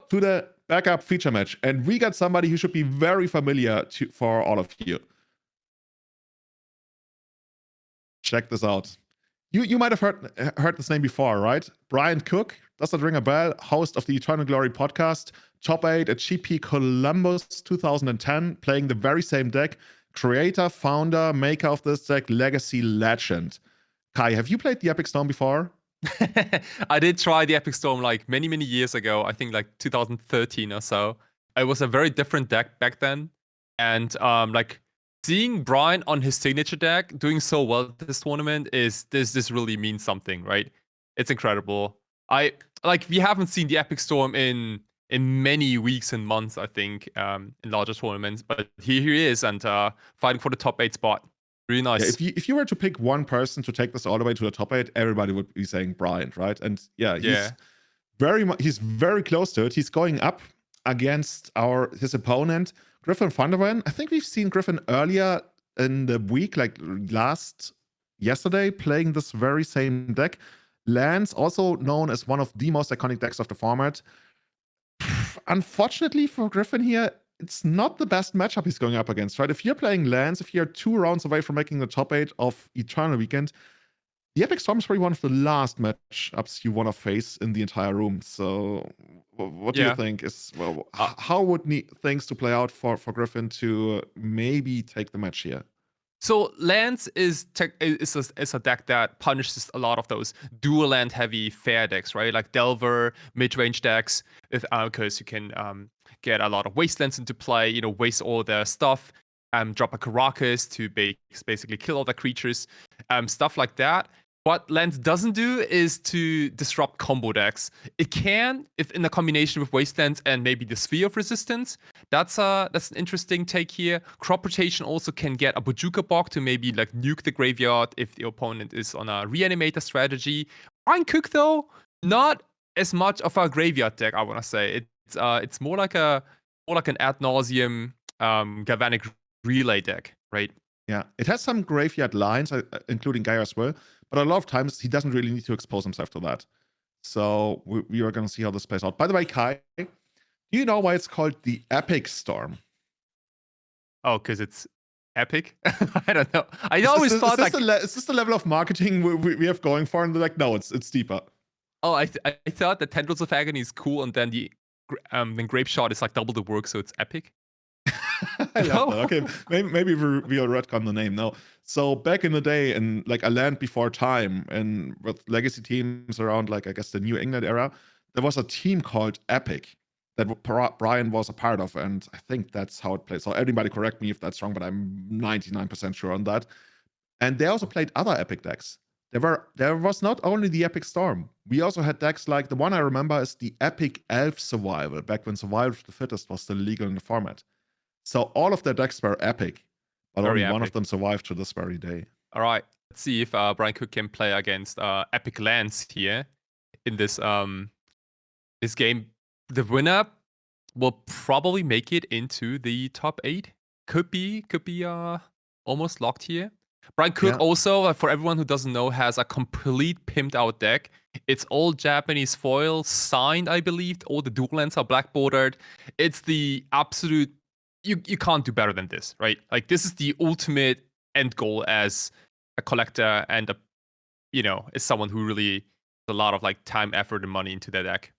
to the backup feature match, and we got somebody who should be very familiar for all of you. Check this out. You might have heard this name before, right? Bryant Cook, does that ring a bell? Host of the Eternal Glory podcast, top 8 at GP Columbus 2010, playing the very same deck. Creator, founder, maker of this deck, legacy legend. Kai, have you played the Epic Storm before? I did try the Epic Storm like many years ago. I think like 2013 or so. It was a very different deck back then, and like seeing Brian on his signature deck doing so well this tournament this really means something, right? It's incredible. We haven't seen the Epic Storm in many weeks and months, I think, in larger tournaments, but here he is and fighting for the top 8 spot. Really nice. Yeah, if you were to pick one person to take this all the way to the top 8, everybody would be saying Bryant, right? And he's very close to it. He's going up against his opponent, Griffin Van De Venne. I think we've seen Griffin earlier in the week, like yesterday, playing this very same deck. Lance, also known as one of the most iconic decks of the format. Unfortunately for Griffin here, it's not the best matchup he's going up against, right? If you're playing Lance, if you're 2 rounds away from making the top 8 of Eternal Weekend, the Epic Storm is probably one of the last matchups you want to face in the entire room. So what do you think is, how would things to play out for Griffin to maybe take the match here? So Lance is a deck that punishes a lot of those dual land heavy fair decks, right? Like Delver, mid-range decks, because you can get a lot of wastelands into play, waste all their stuff, drop a Karakas to basically kill all the creatures, stuff like that. What Lance doesn't do is to disrupt combo decks. It can, if in a combination with Wastelands and maybe the Sphere of Resistance. That's an interesting take here. Crop Rotation also can get a Bojuka Bog to maybe like nuke the graveyard if the opponent is on a Reanimator strategy. Bryant Cook, though, not as much of a graveyard deck, I want to say. It's more like an ad nauseum Galvanic Relay deck, right? Yeah, it has some graveyard lines, including Gaia as well, but a lot of times he doesn't really need to expose himself to that. So we are going to see how this plays out. By the way, Kai, do you know why it's called the Epic Storm? Oh, because it's epic? I don't know. I always thought like... Is this the level of marketing we have going for? And they're like, no, it's deeper. Oh, I thought that Tendrils of Agony is cool, and then the Grape Shot is like double the work, so it's epic. I love that. Okay, maybe we'll retcon the name now. So back in the day, in like a land before time, and with legacy teams around, like I guess the New England era, there was a team called Epic that Brian was a part of, and I think that's how it plays. So anybody correct me if that's wrong, but I'm 99% sure on that. And they also played other Epic decks. There was not only the Epic Storm. We also had decks like the one I remember is the Epic Elf Survival, back when Survival of the Fittest was still legal in the format. So all of their decks were epic, but only one of them survived to this very day. All right, let's see if Bryant Cook can play against Epic Lance here in this this game. The winner will probably make it into the top 8. Could be almost locked here. Bryant Cook also, for everyone who doesn't know, has a complete pimped out deck. It's all Japanese foil, signed, I believe. All the dual lands are black bordered. It's the absolute... You can't do better than this, right? Like, this is the ultimate end goal as a collector and as someone who really put a lot of like time, effort, and money into their deck.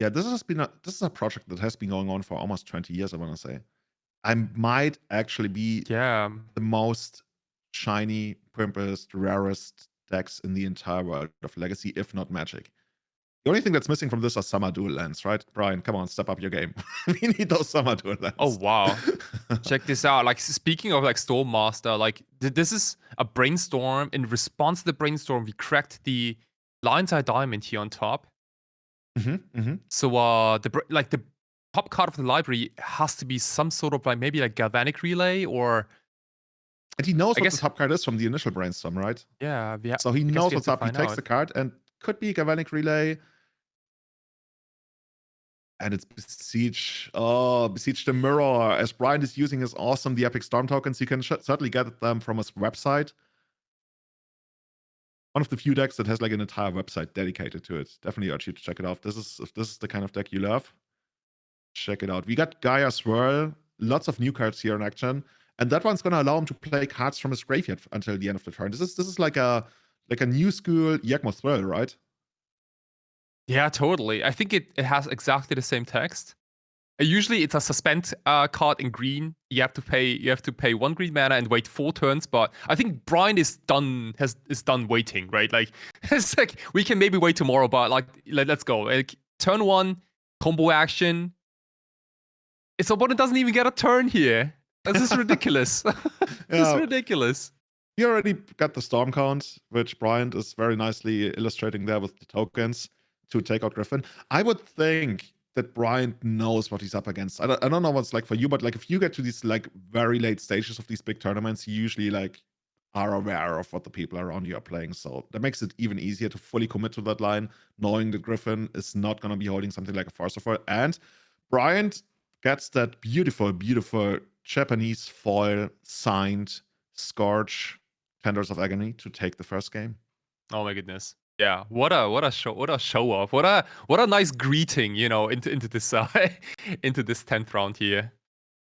Yeah, this is a project that has been going on for almost 20 years, I want to say. I might actually be the most shiny, pimpest, rarest decks in the entire world of Legacy, if not Magic. The only thing that's missing from this are summer dual lands, right? Brian, come on, step up your game. We need those summer dual lands. Oh, wow. Check this out. Like, speaking of like Stormmaster, like this is a brainstorm. In response to the brainstorm, we cracked the Lion's Eye Diamond here on top. So the top card of the library has to be some sort of like maybe like Galvanic Relay or... And he knows what the top card is from the initial brainstorm, right? Yeah. So he knows what's up. He takes the card and could be Galvanic Relay. And it's Besiege. Oh, Besiege the Mirror. As Brian is using his awesome The Epic Storm tokens, you can certainly get them from his website. One of the few decks that has like an entire website dedicated to it. Definitely urge you to check it out. If this is the kind of deck you love, check it out. We got Gaia Swirl, lots of new cards here in action, and that one's gonna allow him to play cards from his graveyard until the end of the turn. This is like a new school Yagmoth Swirl, right? Yeah, totally. I think it has exactly the same text. Usually it's a suspend card in green. You have to pay 1 green mana and wait 4 turns. But I think Bryant is done waiting, right? Like it's like we can maybe wait tomorrow, but like let's go. Like turn 1 combo action. Its opponent doesn't even get a turn here. This is ridiculous. This is ridiculous. You already got the Storm count, which Bryant is very nicely illustrating there with the tokens to take out Griffin. I would think that Bryant knows what he's up against. I don't know what's like for you, but like if you get to these like very late stages of these big tournaments, you usually like are aware of what the people around you are playing. So that makes it even easier to fully commit to that line, knowing that Griffin is not going to be holding something like a Force of Will. And Bryant gets that beautiful, beautiful Japanese foil signed Scourge Tenders of Agony to take the first game. Oh my goodness. Yeah, what a show off. What a nice greeting, into this into this 10th round here.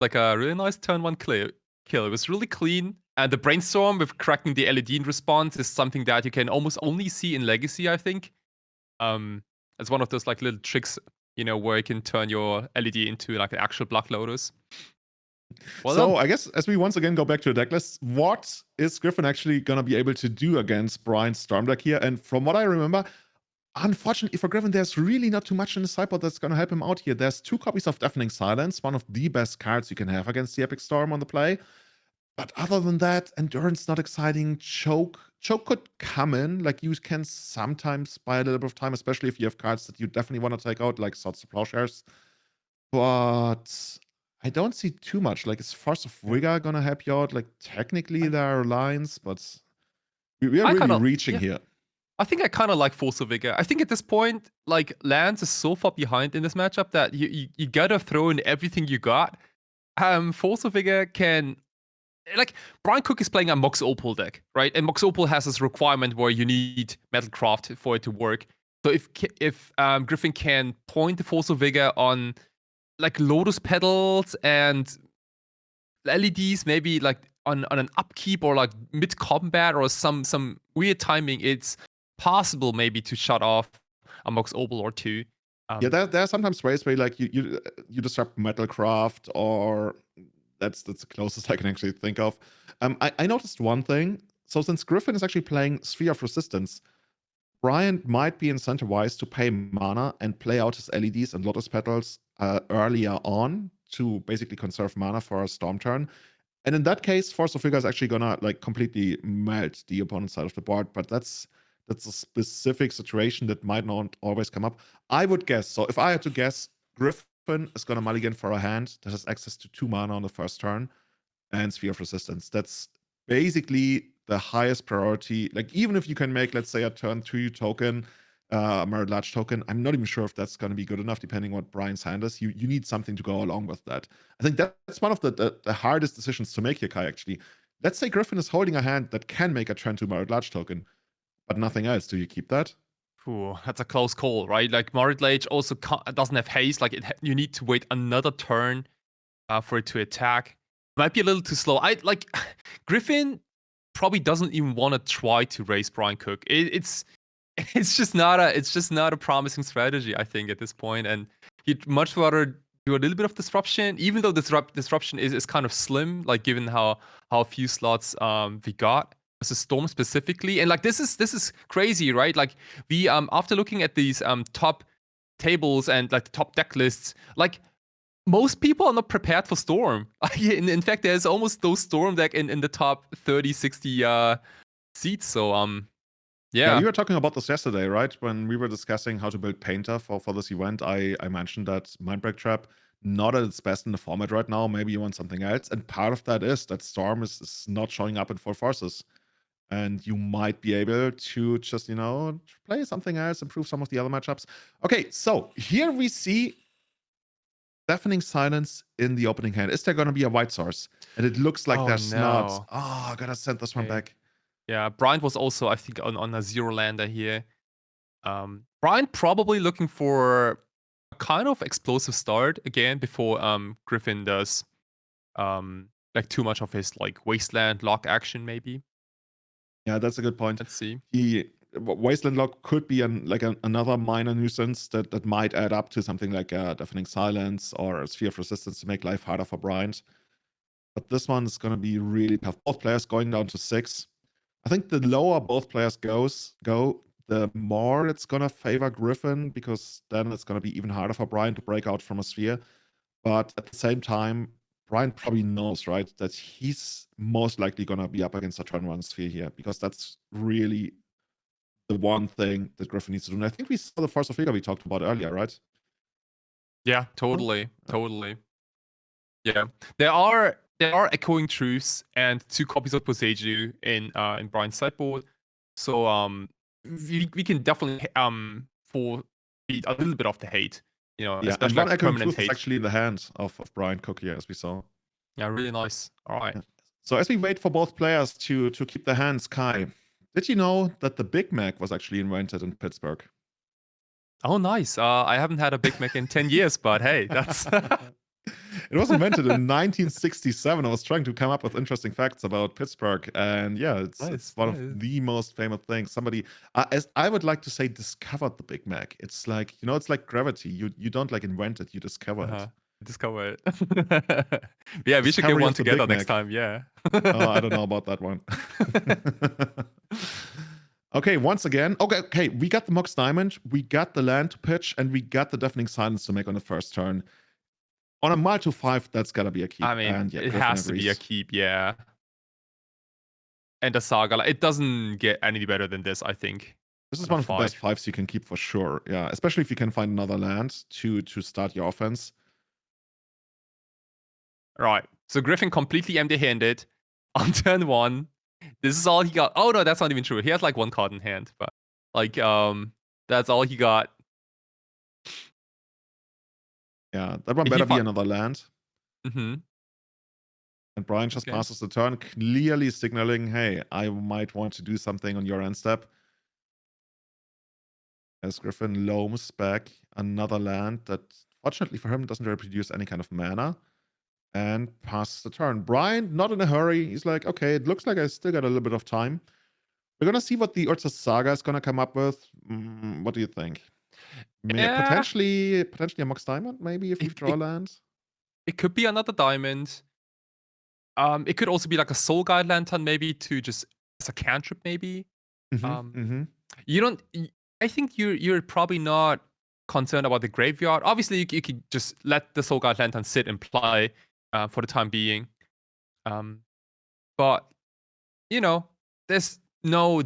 Like a really nice turn 1 kill. It was really clean. And the brainstorm with cracking the LED in response is something that you can almost only see in Legacy, I think. It's one of those like little tricks, where you can turn your LED into like an actual Black Lotus. Well so I guess as we once again go back to the deck list, what is Griffin actually going to be able to do against Bryant's Storm deck here? And from what I remember, unfortunately for Griffin, there's really not too much in the sideboard that's going to help him out here. There's 2 copies of Deafening Silence, one of the best cards you can have against the Epic Storm on the play. But other than that, Endurance not exciting. Choke could come in. Like you can sometimes buy a little bit of time, especially if you have cards that you definitely want to take out, like Swords to Plowshares. But I don't see too much. Like, is Force of Vigor gonna help you out? Like, technically there are lines, but we are really reaching here. I think I kind of like Force of Vigor. I think at this point, like, Lance is so far behind in this matchup that you gotta throw in everything you got. Force of Vigor can... Like, Bryant Cook is playing a Mox Opal deck, right? And Mox Opal has this requirement where you need Metalcraft for it to work. So if Griffin can point the Force of Vigor on like Lotus Petals and LEDs, maybe like on an upkeep or like mid combat or some weird timing, it's possible maybe to shut off a Mox Opal or 2. Yeah, there are sometimes ways where like you disrupt Metalcraft, or that's the closest I can actually think of. I noticed one thing. So since Griffin is actually playing Sphere of Resistance, Bryant might be incentivized to pay mana and play out his LEDs and Lotus Petals earlier on to basically conserve mana for a Storm turn. And in that case, Force of Vigor is actually gonna like completely melt the opponent's side of the board. But that's a specific situation that might not always come up. I would guess. So if I had to guess, Griffin is gonna mulligan for a hand that has access to 2 mana on the first turn and Sphere of Resistance. That's basically the highest priority. Like, even if you can make, let's say, a turn 2 token, Mirrored Large token, I'm not even sure if that's going to be good enough, depending what Bryant's hand is. You need something to go along with that. I think that's one of the hardest decisions to make here, Kai, actually. Let's say Griffin is holding a hand that can make a turn 2 Mirrored Large token, but nothing else. Do you keep that? Ooh, that's a close call, right? Like, Mirrored Large also doesn't have haste. Like, you need to wait another turn for it to attack. Might be a little too slow. Griffin probably doesn't even want to try to raise Bryant Cook. It's just not a promising strategy, I think, at this point. And he'd much rather do a little bit of disruption, even though disruption is kind of slim, like given how few slots we got versus Storm specifically. And like this is crazy, right? Like we after looking at these top tables and like the top deck lists, like most people are not prepared for Storm. In fact, there's almost no Storm deck in the top 30, 60 seats. So yeah, we were talking about this yesterday, right? When we were discussing how to build Painter for this event, I mentioned that Mindbreak Trap not at its best in the format right now. Maybe you want something else, and part of that is that Storm is not showing up in full forces, and you might be able to just play something else, improve some of the other matchups. Okay, so here we see Deafening Silence in the opening hand. Is there going to be a white source? And it looks like there's not. Oh, I gotta send this one back. Yeah, Bryant was also, I think, on a 0 lander here. Bryant probably looking for kind of explosive start again before Griffin does like too much of his like wasteland lock action maybe. Yeah, that's a good point. Let's see. Wasteland Lock could be another minor nuisance that might add up to something like a Deafening Silence or a Sphere of Resistance to make life harder for Bryant. But this one is going to be really tough. Both players going down to 6. I think the lower both players go, the more it's going to favor Griffin, because then it's going to be even harder for Bryant to break out from a Sphere. But at the same time, Bryant probably knows, right, that he's most likely going to be up against a turn 1 Sphere here, because that's really the one thing that Griffin needs to do. And I think we saw the Force of Vigor we talked about earlier, right? Yeah, totally. Yeah. There are echoing truths and 2 copies of Boseiju in Bryant's sideboard. So we can definitely forebeat a little bit of the hate. Yeah, especially and one like Echoing permanent Truth is hate. actually in the hand of Bryant Cook here, as we saw. Yeah, really nice. All right. Yeah. So as we wait for both players to keep their hands, Kai, did you know that the Big Mac was actually invented in Pittsburgh? Oh, nice. I haven't had a Big Mac in 10 years, but hey, that's It was invented in 1967. I was trying to come up with interesting facts about Pittsburgh, and yeah, it's nice. one of the most famous things. Somebody, as I would like to say, discovered the Big Mac. It's like, it's like gravity. You don't like invent it, you discover it. Discover it. Yeah, we should get Discovery one of the together Big next Mac. time. Yeah. Oh, I don't know about that one. Okay, once again. Okay, we got the Mox Diamond, we got the land to pitch, and we got the Deafening Silence to make on the first turn. On a mile to 5, that's gotta be a keep. I mean, and yeah, it Griffin has to be a agrees. keep, yeah. And the Saga, like, it doesn't get any better than this, I think. This is On a one of the best 5. 5s you can keep for sure. Yeah, especially if you can find another land to start your offense. Right. So Griffin completely empty-handed on turn 1. This is all he got. Oh no, that's not even true. He has like 1 card in hand, but like that's all he got. Yeah, that one better be another land. Mm-hmm. And Brian just passes the turn, clearly signaling, hey, I might want to do something on your end step. As Griffin loams back another land that, fortunately for him, doesn't really produce any kind of mana. And passes the turn. Brian, not in a hurry. He's like, okay, it looks like I still got a little bit of time. We're going to see what the Urza Saga is going to come up with. What do you think? Potentially a Mox Diamond, maybe, if you draw lands? It could be another diamond. It could also be like a Soul Guide Lantern, maybe, to just as a cantrip, maybe. You don't. I think you're probably not concerned about the graveyard. Obviously, you could just let the Soul Guide Lantern sit and play for the time being. But there's no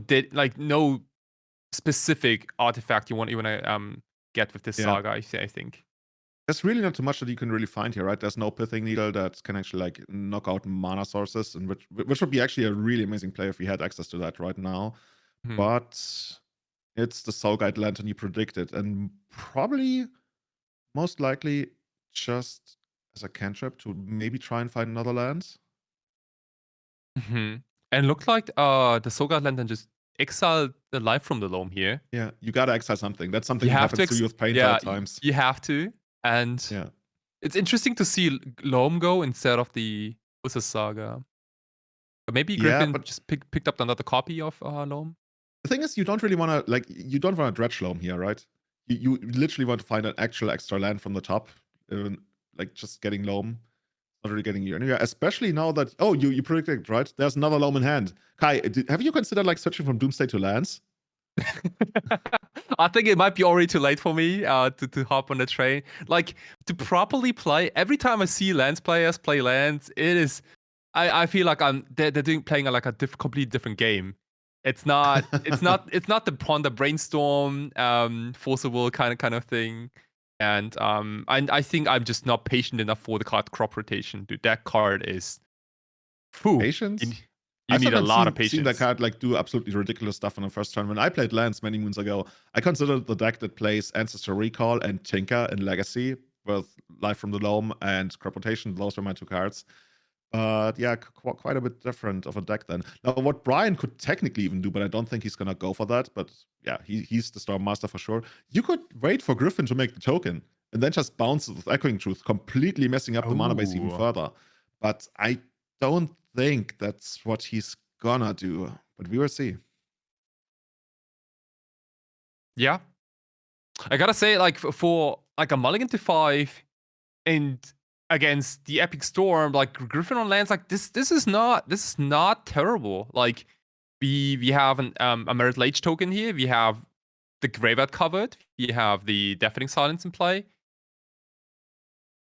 specific artifact you want to get with this saga. I think. There's really not too much that you can really find here, right? There's no Pithing Needle that can actually like knock out mana sources, and which would be actually a really amazing play if we had access to that right now. But it's the Soul Guide Lantern you predicted, and probably most likely just as a cantrip to maybe try and find another land. And looked like the Soul Guide Lantern just exiled the life from the Loam here. Yeah, you gotta exile something. That's something that happens to you with Painter at times. You have to. And it's interesting to see Loam go instead of the Urza Saga. But maybe Griffin just picked up another copy of Loam. The thing is, you don't really want to dredge Loam here, right? You literally want to find an actual extra land from the top. Like just getting Loam, not really getting you anywhere. Especially now that you predicted, right? There's another Loam in hand. Kai, have you considered like switching from Doomsday to lands? I think it might be already too late for me to hop on the train. Like, to properly play, every time I see lands players play lands, it is I feel like they're playing like a completely different game. It's not the Ponder Brainstorm Force of Will kind of thing. And I think I'm just not patient enough for the card crop rotation. Dude, that card is patience. You need a lot of patience. I've seen that card like do absolutely ridiculous stuff on the first turn. When I played lands many moons ago, I considered the deck that plays Ancestor Recall and Tinker in Legacy with Life from the Loam and Crop Rotation. Those were my 2 cards. But yeah, quite a bit different of a deck then. Now, what Brian could technically even do, but I don't think he's gonna go for that. But yeah, he's the Storm Master for sure. You could wait for Griffin to make the token and then just bounces with Echoing Truth, completely messing up the mana base even Oh. further. But I don't think that's what he's gonna do. But we will see. Yeah. I gotta say, like, for like a mulligan to 5 and against the Epic Storm, like Griffin on lands, like this is not terrible. Like we have a Merit Lage token here. We have the Graveyard covered. We have the Deafening Silence in play.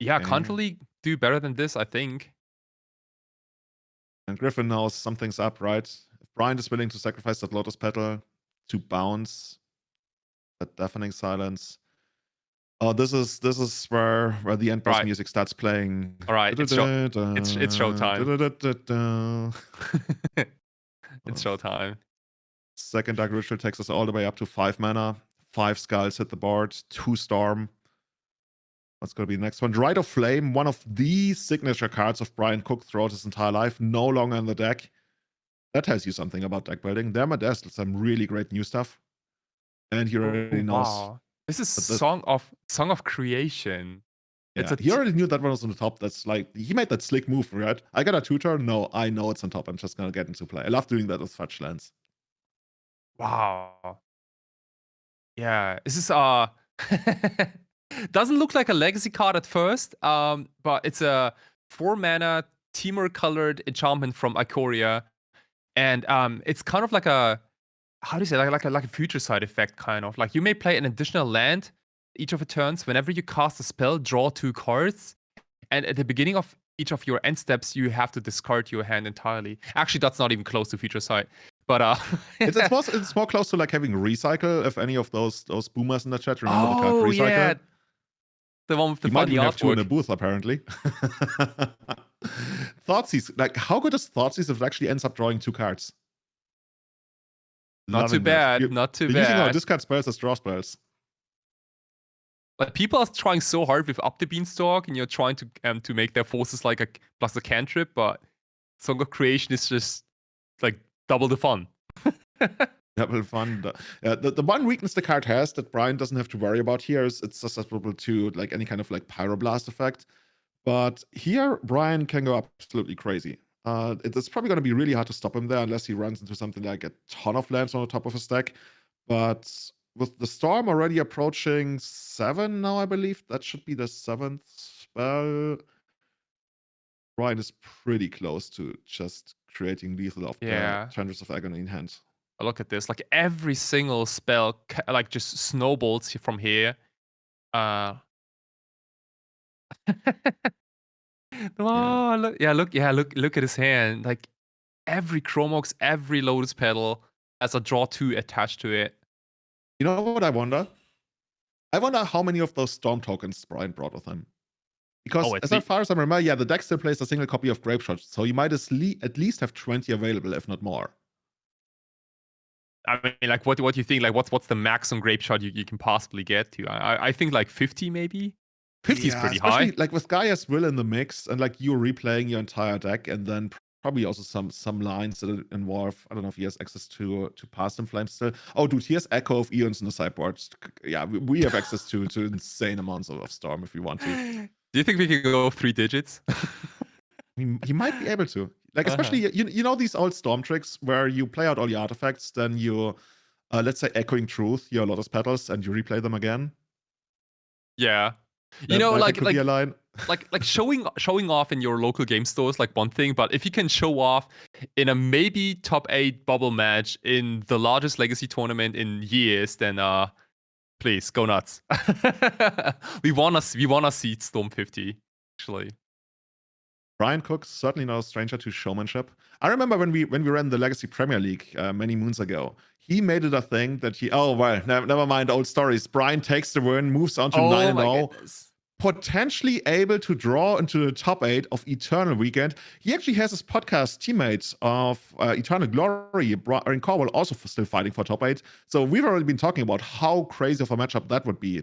Yeah, can't Okay. really do better than this, I think. And Griffin knows something's up, right? If Bryant is willing to sacrifice that Lotus Petal to bounce that Deafening Silence. Oh, this is where the end boss Right. music starts playing. All right, it's showtime. It's showtime. Second Dark Ritual takes us all the way up to 5 mana. 5 Skulls hit the board. 2 Storm. What's going to be the next one? Rite of Flame, one of the signature cards of Bryant Cook throughout his entire life. No longer in the deck. That tells you something about deck building. There there's some really great new stuff. And he already knows. Wow. This is Song of Creation. Yeah, he already knew that one was on the top. That's like, he made that slick move, right? I got a tutor. No, I know it's on top. I'm just going to get into play. I love doing that with fetch lands. Wow. Yeah, this is doesn't look like a legacy card at first, but it's a 4 mana Temur colored enchantment from Ikoria, and it's kind of like a, how do you say, like a future side effect, kind of like you may play an additional land each of the turns. Whenever you cast a spell, draw 2 cards, and at the beginning of each of your end steps, you have to discard your hand entirely. Actually, that's not even close to future sight. But it's more close to like having recycle. If any of those boomers in the chat remember the card recycle. Yeah. The one with the funny artwork. Have 2 in a booth, apparently. Thoughtseize, like, how good is Thoughtseize if it actually ends up drawing 2 cards? Not too bad. Not too bad. Using our discard spells as draw spells. Like, people are trying so hard with Up the Beanstalk, and you're trying to make their forces like a plus a cantrip, but Song of Creation is just like double the fun. Double fun. The one weakness the card has that Bryant doesn't have to worry about here is it's susceptible to like any kind of like Pyroblast effect. But here, Bryant can go absolutely crazy. It's probably going to be really hard to stop him there unless he runs into something like a ton of lands on the top of his deck. But with the Storm already approaching 7 now, I believe, that should be the 7th spell. Bryant is pretty close to just creating lethal of the Chandress of Agony in hand. Look at this. Like, every single spell like just snowballs from here. Oh, look at his hand. Like, every Chromox, every Lotus Petal has a draw 2 attached to it. You know what I wonder? I wonder how many of those Storm tokens Bryant brought with him. Because as far as I remember, the deck still plays a single copy of Grapeshot, so you might at least have 20 available, if not more. I mean, like, what do you think? Like, what's the maximum Grapeshot you can possibly get to? I think like 50 maybe. 50 is pretty high. Like with Gaia's Will in the mix, and like you replaying your entire deck, and then probably also some lines that involve, I don't know if he has access to Past in Flames still. Oh, dude, he has Echo of Eons in the sideboard. Yeah, we have access to insane amounts of Storm if we want to. Do you think we can go 3 digits? He might be able to. Like, especially, you know these old Storm tricks where you play out all your artifacts, then you, let's say, Echoing Truth, your Lotus Petals, and you replay them again? Yeah. You know, like showing off in your local game stores, like, one thing, but if you can show off in a maybe top 8 bubble match in the largest legacy tournament in years, then please go nuts. we wanna see Storm 50, actually. Bryant Cook, certainly not a stranger to showmanship. I remember when we ran the Legacy Premier League many moons ago, he made it a thing that never mind old stories. Bryant takes the win, moves on to 9-0. Potentially able to draw into the top 8 of Eternal Weekend. He actually has his podcast teammates of Eternal Glory, Bryant Corwell, also still fighting for top 8. So we've already been talking about how crazy of a matchup that would be to